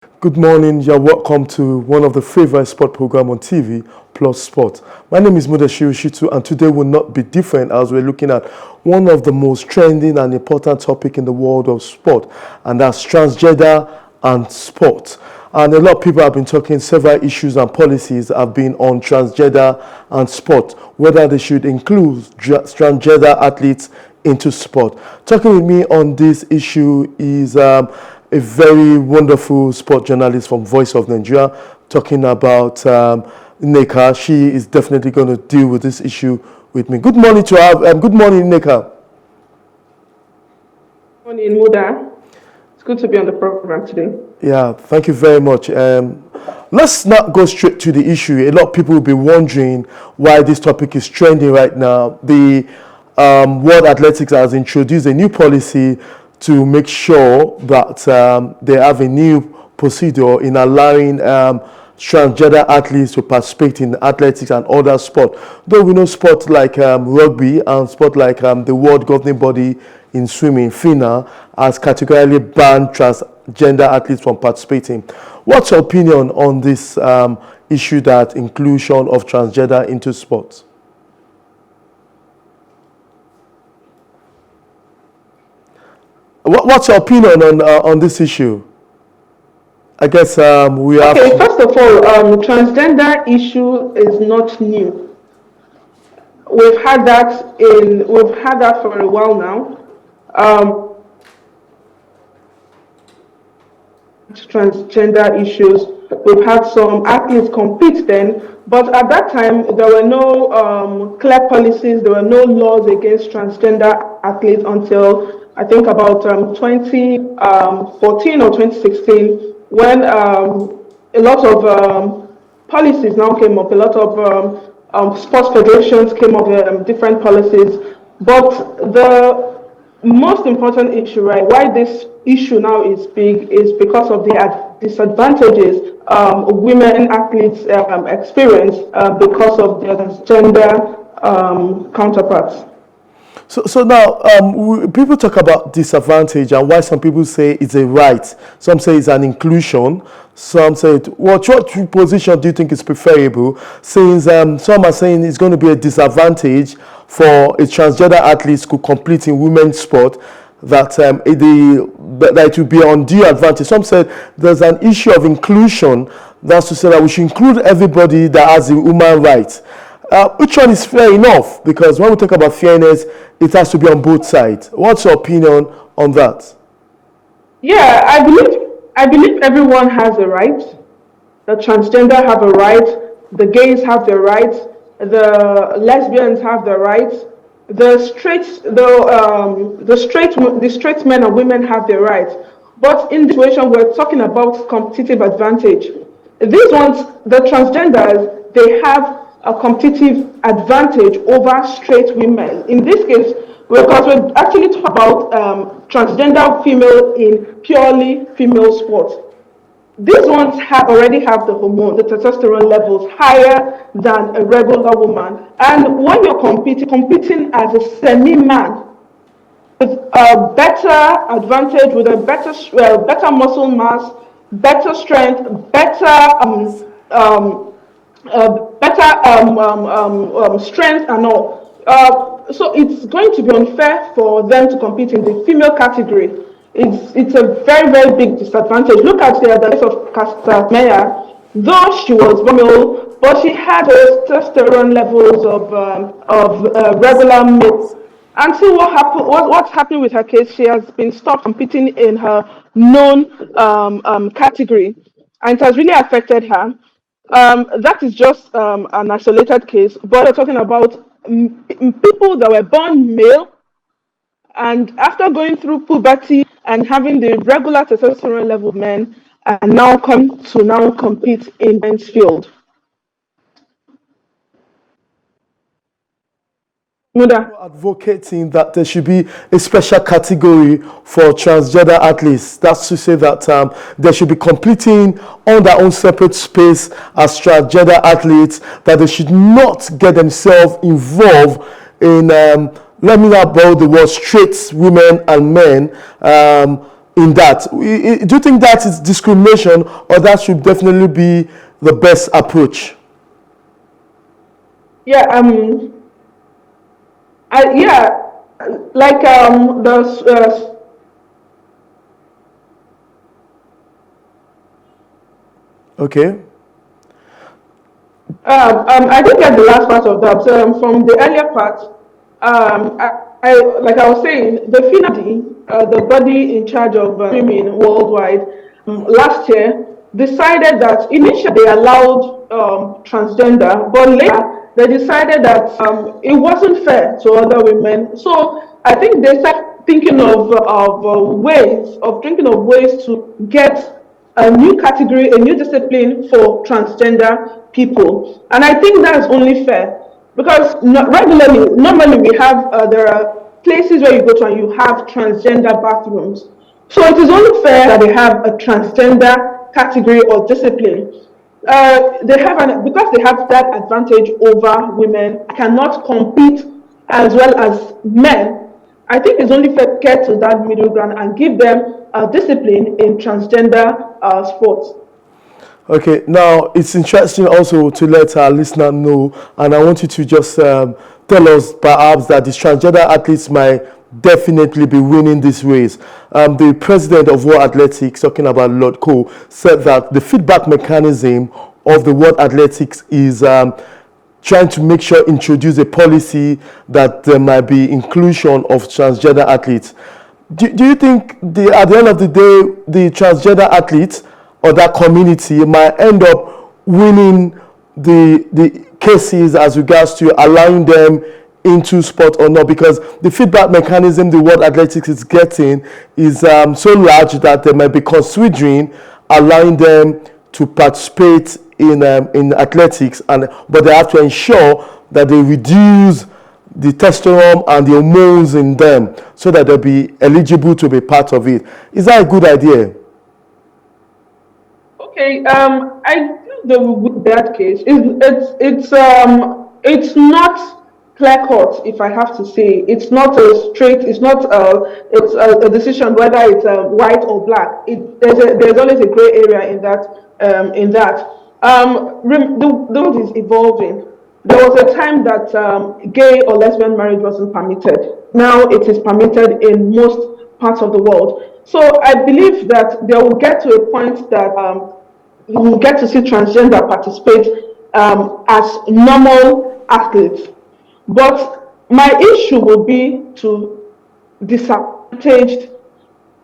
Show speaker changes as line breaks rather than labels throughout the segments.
Good morning. You're welcome to one of the favorite sport program on TV, Plus Sport. My name is Mudashiru Shitu, and today will not be different as we're looking at one of the most trending and important topic in the world of sport, and that's transgender and sport. And a lot of people have been talking several issues and policies have been on transgender and sport, whether they should include transgender athletes into sport. Talking with me on this issue is a very wonderful sport journalist from Voice of Nigeria, talking about Nneka. She is definitely going to deal with this issue with me. Good morning to her. Good morning, Nneka.
Good morning, Muda. It's good to be on the program today.
Yeah, thank you very much. Let's not go straight to the issue. A lot of people will be wondering why this topic is trending right now. The World Athletics has introduced a new policy to make sure that they have a new procedure in allowing transgender athletes to participate in athletics and other sport. Though we know sport like rugby and sport like the World Governing Body in swimming, FINA, has categorically banned transgender athletes from participating. What's your opinion on this issue, that inclusion of transgender into sports? What's your opinion on this issue? I guess we have.
Okay, first of all, transgender issue is not new. We've had that for a while now. Transgender issues. We've had some athletes compete then, but at that time there were no clear policies. There were no laws against transgender athletes until I think about 2014 or 2016, when a lot of policies now came up. A lot of sports federations came up with different policies. But the most important issue, right, why this issue now is big, is because of the disadvantages women athletes experience because of their gender counterparts.
So now, people talk about disadvantage and why some people say it's a right. Some say it's an inclusion. Some say, what position do you think is preferable? Since some are saying it's going to be a disadvantage for a transgender athletes who compete in women's sport, that it will be undue advantage. Some said there's an issue of inclusion. That's to say that we should include everybody that has a human right. Which one is fair enough? Because when we talk about fairness, it has to be on both sides. What's your opinion on that?
Yeah, I believe everyone has a right. The transgender have a right. The gays have their rights. The lesbians have their rights. The straight men and women have their rights. But in this situation, we're talking about competitive advantage. These ones, the transgenders, they have a competitive advantage over straight women. In this case, because we're actually talking about transgender female in purely female sports. These ones already have the hormone, the testosterone levels higher than a regular woman. And when you're competing as a semi-man, with a better advantage, with a better muscle mass, better strength, better strength and all. So it's going to be unfair for them to compete in the female category. It's a very, very big disadvantage. Look at the case of Castameya. Though she was female, but she had testosterone levels of regular males. And see what's happening with her case. She has been stopped competing in her known category, and it has really affected her. That is just an isolated case, but we're talking about people that were born male and after going through puberty and having the regular testosterone level of men, and now come to compete in men's field. Muda.
Advocating that there should be a special category for transgender athletes. That's to say that they should be competing on their own separate space as transgender athletes, that they should not get themselves involved in, let me not borrow the word, straight women and men in that. Do you think that is discrimination, or that should definitely be the best approach?
Yeah, yeah, like
Okay.
I didn't get the last part of that. From the earlier part, like I was saying, the FINAD, the body in charge of women worldwide, last year decided that initially they allowed transgender, but later they decided that it wasn't fair to other women. So I think they started thinking of ways to get a new category, a new discipline for transgender people. And I think that's only fair because normally we have, there are places where you go to and you have transgender bathrooms. So it is only fair that they have a transgender category or discipline. Because they have that advantage over women, cannot compete as well as men. I think it's only fair to get to that middle ground and give them a discipline in transgender sports.
Okay, now it's interesting also to let our listener know, and I want you to just tell us perhaps that the transgender athletes might definitely be winning this race. The president of World Athletics, talking about Lord Cole, said that the feedback mechanism of the World Athletics is trying to make sure introduce a policy that there might be inclusion of transgender athletes. Do you think at the end of the day, the transgender athletes or that community might end up winning the cases as regards to allowing them into sport or not? Because the feedback mechanism the World Athletics is getting is so large that they might be considering allowing them to participate in athletics, but they have to ensure that they reduce the testosterone and the hormones in them so that they'll be eligible to be part of it. Is that a good idea?
Okay, I think with that case, it's not clear cut. If I have to say, it's not a straight. It's not it's a decision whether it's white or black. There's always a gray area in that. The world is evolving. There was a time that gay or lesbian marriage wasn't permitted. Now it is permitted in most parts of the world. So I believe that they will get to a point that we will get to see transgender participate as normal athletes. But my issue will be to disadvantaged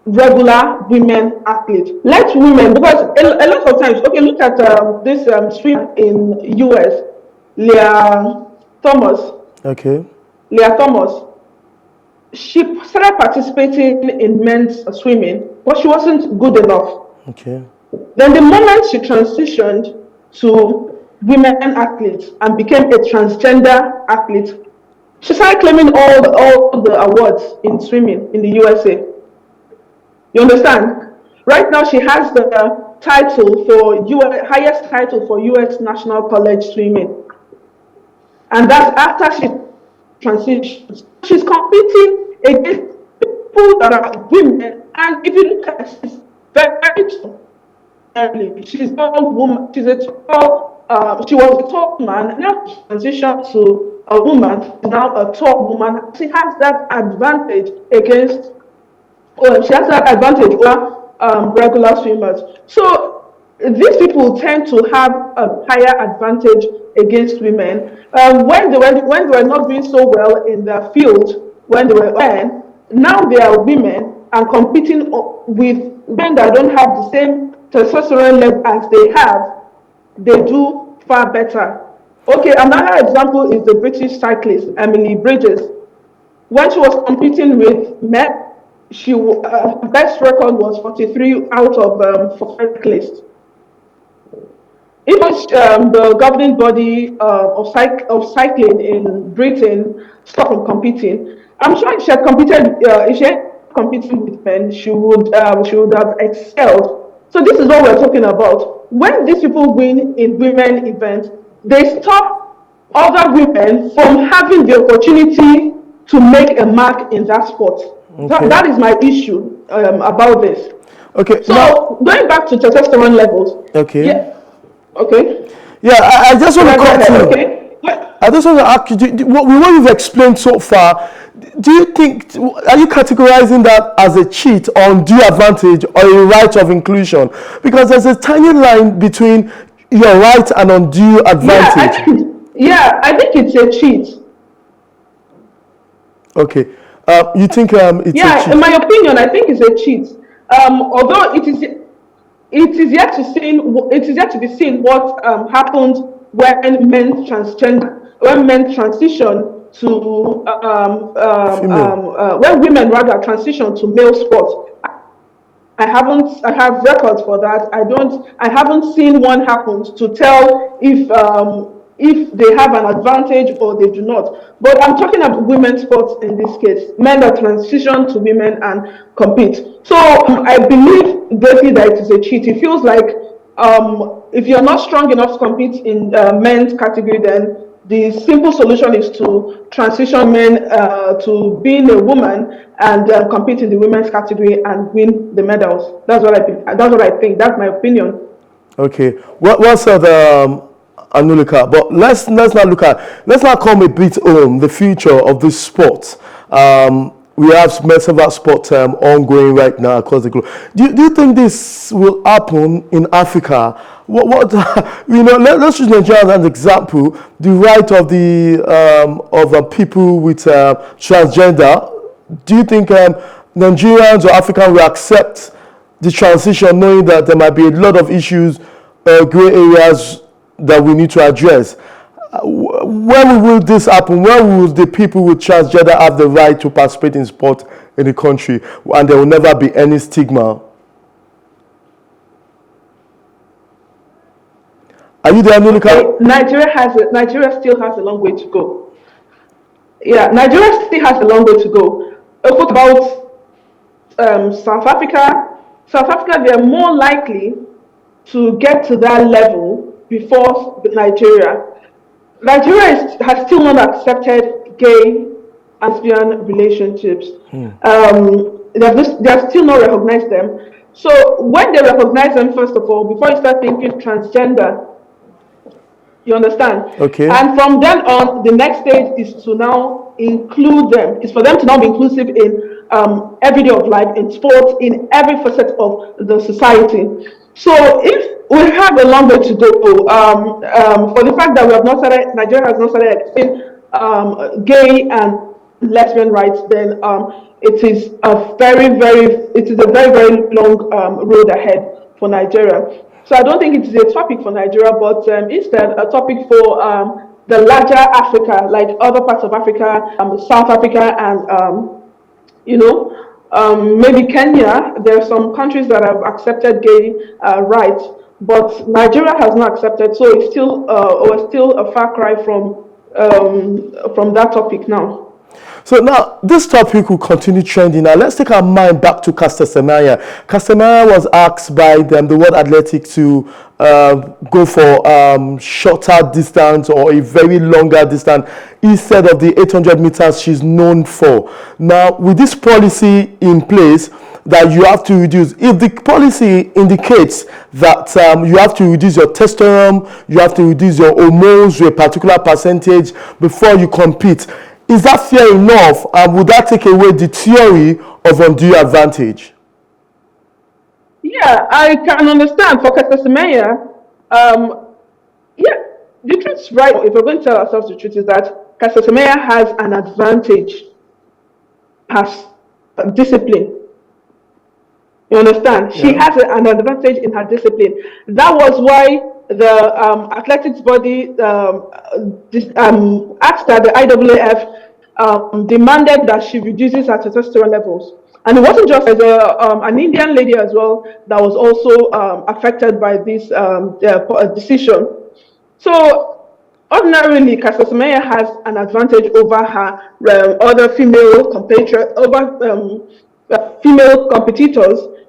regular women athletes. Let women, because a lot of times, okay, look at this swimmer in US, Leah Thomas.
Okay.
Leah Thomas. She started participating in men's swimming, but she wasn't good enough.
Okay.
Then the moment she transitioned to women athletes and became a transgender athlete, she started claiming all the awards in swimming in the USA. You understand? Right now she has the title for highest title for US National College Swimming. And that's after she transitions. She's competing against people that are women. And if you look at it, she's very tall. She's a tall woman. She was a tall man. Now she transitioned to a woman. She's now a tall woman. She has that advantage against. She has that advantage over regular swimmers. So these people tend to have a higher advantage against women. When they were not doing so well in the field, when they were men, now they are women and competing with men that don't have the same testosterone level as they have. They do far better. Okay, another example is the British cyclist Emily Bridges. When she was competing with men, her best record was 43 out of 45 cyclists. Even the governing body of cycling in Britain stopped from competing. I'm sure if she had competed, if she had competed with men, she would have excelled. So this is what we're talking about. When these people win in women events, they stop other women from having the opportunity to make a mark in that sport.
Okay.
That is my issue. about this.
Okay.
So
Now,
going back to testosterone levels.
okay.
Yeah. Okay.
Yeah, I just want
Yeah,
to
go
come
ahead.
to.
Okay.
I just want to ask you, what you've explained so far, do you think, are you categorizing that as a cheat or undue advantage or a right of inclusion? Because there's a tiny line between your right and undue advantage.
I think it's a cheat.
Okay. You think it's a
Yeah, in
cheat?
my opinion, I think it's a cheat. Although it is yet to be seen what happens when men transition to
Female.
when women rather transition to male sports. I have records for that. I haven't seen one happen to tell if they have an advantage or they do not. But I'm talking about women's sports in this case, men that transition to women and compete. So I believe greatly that it is a cheat. It feels like if you're not strong enough to compete in men's category, then the simple solution is to transition men to being a woman and compete in the women's category and win the medals. That's what I think. That's my opinion.
Okay. What's the Anulika? But let's not come a bit on the future of this sport. We have several sport ongoing right now across the globe. Do you think this will happen in Africa? What let's use Nigeria as an example. The right of the people with transgender. Do you think Nigerians or Africans will accept the transition, knowing that there might be a lot of issues, gray areas that we need to address? When will this happen? When will the people with transgender have the right to participate in sport in the country, and there will never be any stigma? Are you there, Nulika?
Nigeria still has a long way to go. Yeah, Nigeria still has a long way to go. What about South Africa? South Africa, they're more likely to get to that level before Nigeria. Has still not accepted gay and lesbian relationships. They have still not recognized them. So when they recognize them, first of all, before you start thinking transgender, you understand?
Okay.
And from then on, the next stage is to now include them. It's for them to now be inclusive in every day of life, in sports, in every facet of the society. So if we have a long way to go, for the fact that Nigeria has not started accepting gay and lesbian rights, then it is a very, very long road ahead for Nigeria. So I don't think it is a topic for Nigeria, but instead a topic for the larger Africa, like other parts of Africa, South Africa, and maybe Kenya. There are some countries that have accepted gay rights, but Nigeria has not accepted. So it's still we're still a far cry from that topic now.
So now this topic will continue trending. Now let's take our mind back to Caster Semenya. Caster Semenya was asked by the World Athletics to go for shorter distance or a very longer distance instead of the 800 meters she's known for. Now with this policy in place, that you have to reduce, if the policy indicates that you have to reduce your testosterone, you have to reduce your hormones to a particular percentage before you compete, is that fair enough, and would that take away the theory of undue advantage?
Yeah, I can understand. For Caster Semenya, yeah, the truth is right. If we're going to tell ourselves the truth, is that Caster Semenya has an advantage, has discipline. You understand? Yeah. She has an advantage in her discipline. That was why the athletics body asked that the IAAF demanded that she reduces her testosterone levels. And it wasn't just as an Indian lady as well that was also affected by this decision. So ordinarily, Caster Semenya has an advantage over her other female competitors,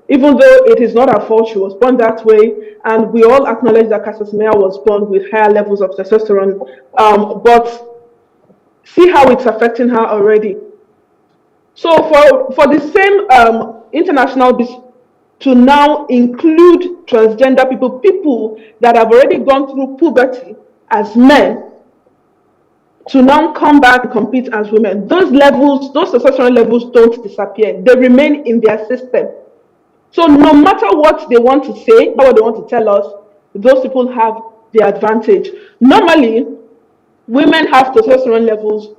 even though it is not her fault. She was born that way, and we all acknowledge that Caster Semenya was born with higher levels of testosterone. But see how it's affecting her already. So for the same international to now include transgender people, people that have already gone through puberty as men, to now come back and compete as women. Those levels, those testosterone levels don't disappear. They remain in their system. So no matter what they want to say, what they want to tell us, those people have the advantage. Normally, women have testosterone levels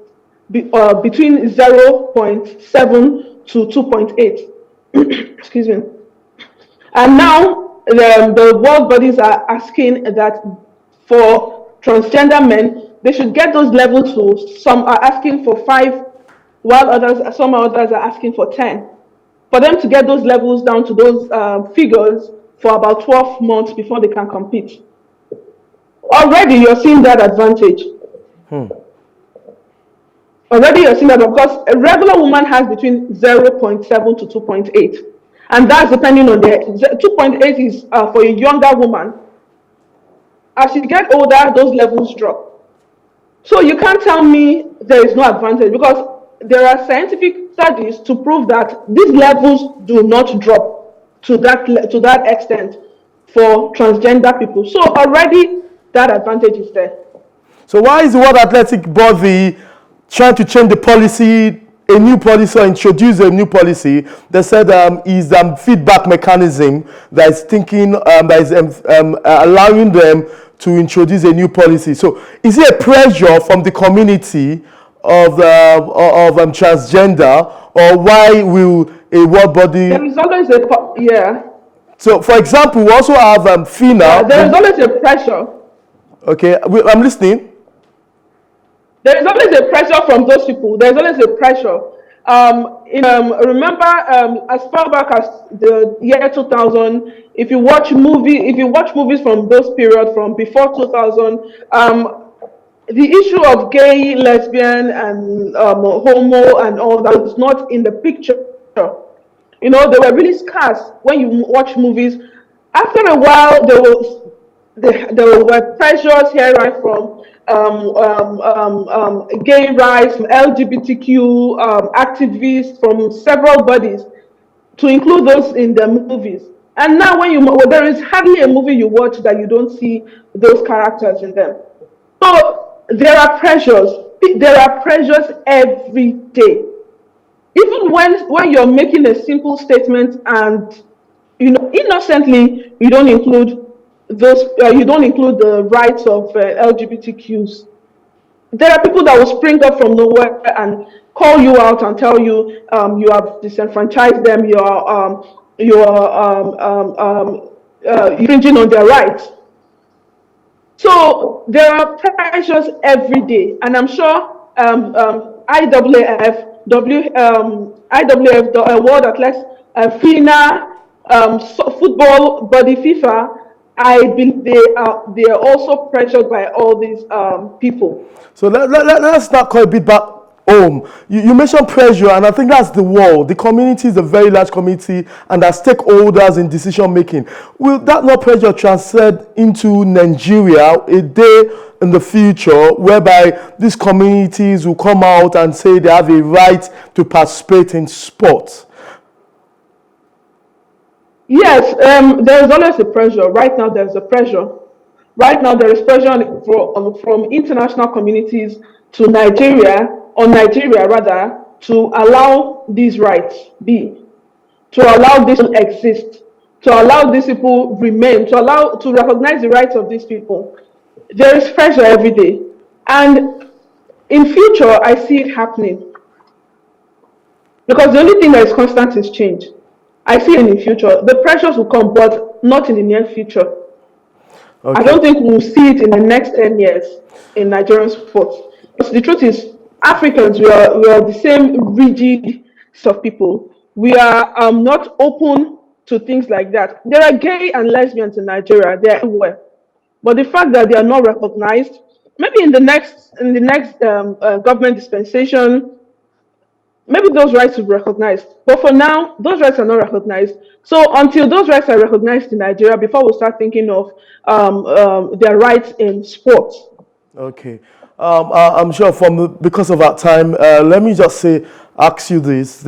between 0.7 to 2.8. Excuse me. And now the world bodies are asking that for transgender men, they should get those levels to, some are asking for 5, while some others are asking for 10. For them to get those levels down to those figures for about 12 months before they can compete. Already you're seeing that advantage. Already you're seeing that, because a regular woman has between 0.7 to 2.8. And that's depending on their 2.8 is for a younger woman. As you get older, those levels drop. So you can't tell me there is no advantage, because there are scientific studies to prove that these levels do not drop to that extent for transgender people. So already that advantage is there.
So why is the World Athletic Body trying to change the policy, a new policy, or introduce a new policy? They said is feedback mechanism that is thinking that is allowing them to introduce a new policy. So is it a pressure from the community of transgender, or why will a world body?
There is always yeah.
So for example, we also have FINA.
There is always a pressure.
Okay, I'm listening.
There is always a pressure from those people. There is always a pressure. Remember, as far back as the year 2000, if you watch movies from those periods, from before 2000, the issue of gay, lesbian, and homo and all that was not in the picture. You know, they were really scarce when you watch movies. After a while, there were pressures here, right, from gay rights, from LGBTQ activists, from several bodies, to include those in the movies. And now there is hardly a movie you watch that you don't see those characters in them. So there are pressures. There are pressures every day. Even when you're making a simple statement and, you know, innocently, you don't include the rights of LGBTQs. There are people that will spring up from nowhere and call you out and tell you you have disenfranchised them, you are infringing on their rights. So there are pressures every day, and I'm sure IAAF, World Athletics, FINA, football body FIFA, I believe they are also pressured by all these people.
So let's not call a bit back home. You mentioned pressure, and I think that's the world. The community is a very large community, and there are stakeholders in decision making. Will that not pressure transcend into Nigeria a day in the future, whereby these communities will come out and say they have a right to participate in sport?
Yes, there is always a pressure. Right now, there's a pressure. Right now, there is pressure from international communities to Nigeria rather, to allow these rights be, to allow this to exist, to allow these people remain, to recognize the rights of these people. There is pressure every day, and in future, I see it happening, because the only thing that is constant is change. I see it in the future. The pressures will come, but not in the near future. Okay. I don't think we'll see it in the next 10 years in Nigerian sports. Because the truth is, Africans, we are the same rigid sort of people. We are not open to things like that. There are gay and lesbians in Nigeria. They are everywhere. But the fact that they are not recognized, maybe in the next government dispensation, maybe those rights will be recognized. But for now, those rights are not recognized. So until those rights are recognized in Nigeria, before we start thinking of their rights in sports.
Okay. I'm sure because of our time, let me just ask you this.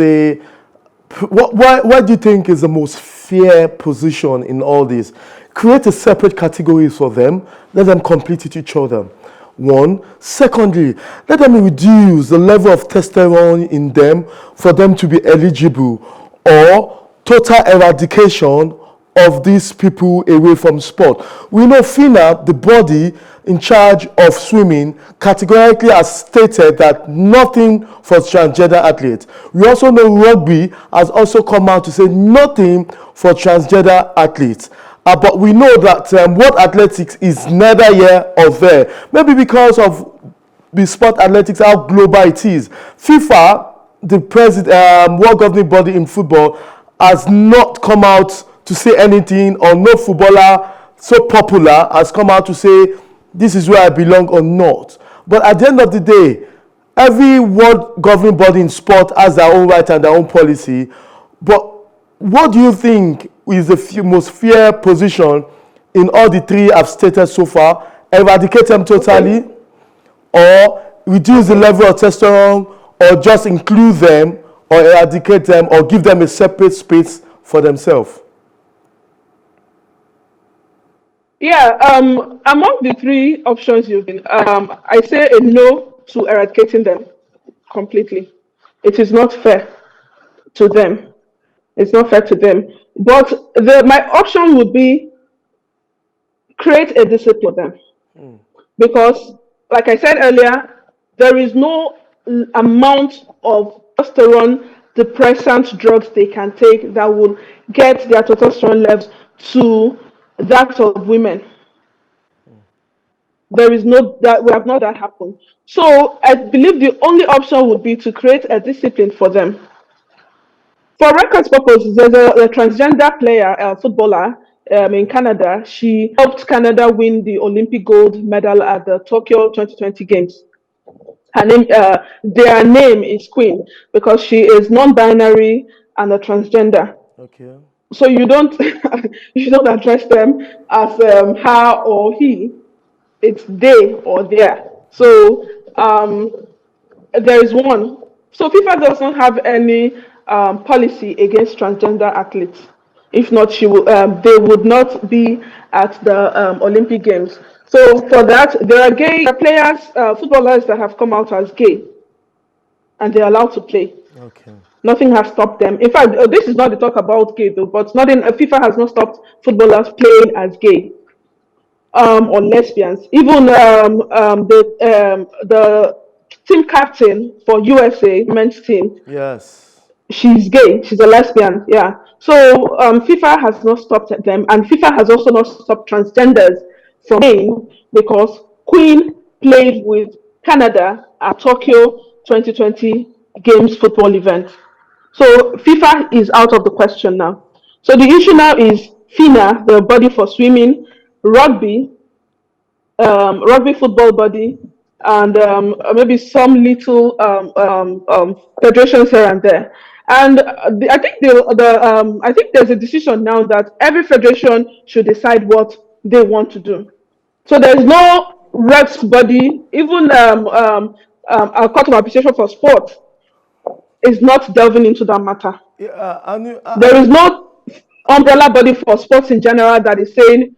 What do you think is the most fair position in all this? Create a separate category for them, let them compete with each other. One. Secondly, let them reduce the level of testosterone in them for them to be eligible, or total eradication of these people away from sport. We know FINA, the body in charge of swimming, categorically has stated that nothing for transgender athletes. We also know rugby has also come out to say nothing for transgender athletes. But we know that World Athletics is neither here or there. Maybe because of the sport athletics, how global it is. FIFA, the world governing body in football, has not come out to say anything, or no footballer so popular has come out to say this is where I belong or not. But at the end of the day, every world governing body in sport has their own right and their own policy. But what do you think is the most fair position in all the three I've stated so far? Eradicate them totally, or reduce the level of testosterone, or just include them, or eradicate them, or give them a separate space for themselves?
Yeah, among the three options you've been, I say a no to eradicating them completely. It is not fair to them. It's not fair to them. But my option would be create a discipline for them. Because, like I said earlier, there is no amount of testosterone depressant drugs they can take that will get their testosterone levels to that of women. There is no that we have not that happen. So I believe the only option would be to create a discipline for them. For records purposes, there's a transgender player, a footballer in Canada. She helped Canada win the Olympic gold medal at the Tokyo 2020 Games. Their name is Queen because she is non-binary and a transgender.
Okay.
So you don't address them as her or he. It's they or their. So there is one. So FIFA does not have any policy against transgender athletes. If not, they would not be at the Olympic Games. So for that, there are gay players, footballers that have come out as gay, and they're allowed to play.
Okay.
Nothing has stopped them. In fact, this is not the talk about gay though, but FIFA has not stopped footballers playing as gay or lesbians. Even the team captain for USA men's team.
Yes.
She's gay. She's a lesbian. Yeah. So FIFA has not stopped them, and FIFA has also not stopped transgenders from playing because Queen played with Canada at Tokyo 2020 Games football event. So FIFA is out of the question now. So the issue now is FINA, the body for swimming, rugby, rugby football body, and maybe some little federations here and there. And I think there's a decision now that every federation should decide what they want to do. So there's no reps body, even a court of appreciation for sport is not delving into that matter. There is no umbrella body for sports in general that is saying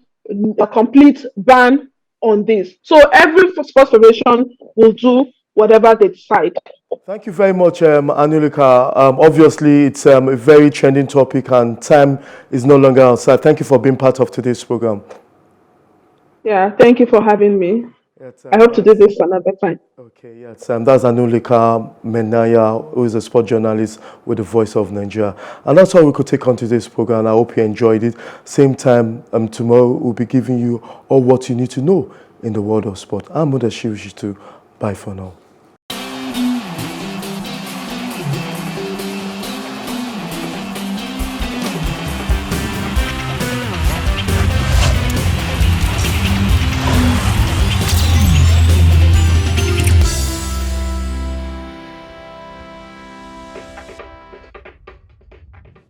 a complete ban on this. So every sports federation will do whatever they decide.
Thank you very much, Anulika. Obviously, it's a very trending topic and time is no longer on side. Thank you for being part of today's program.
Yeah, thank you for having me. Yes, I hope to do this another time.
Okay, yes, that's Anulika Menaya, who is a sport journalist with the Voice of Nigeria. And that's all we could take on today's program. I hope you enjoyed it. Same time tomorrow, we'll be giving you all what you need to know in the world of sport. I'm Mudashiru Shitu. Bye for now.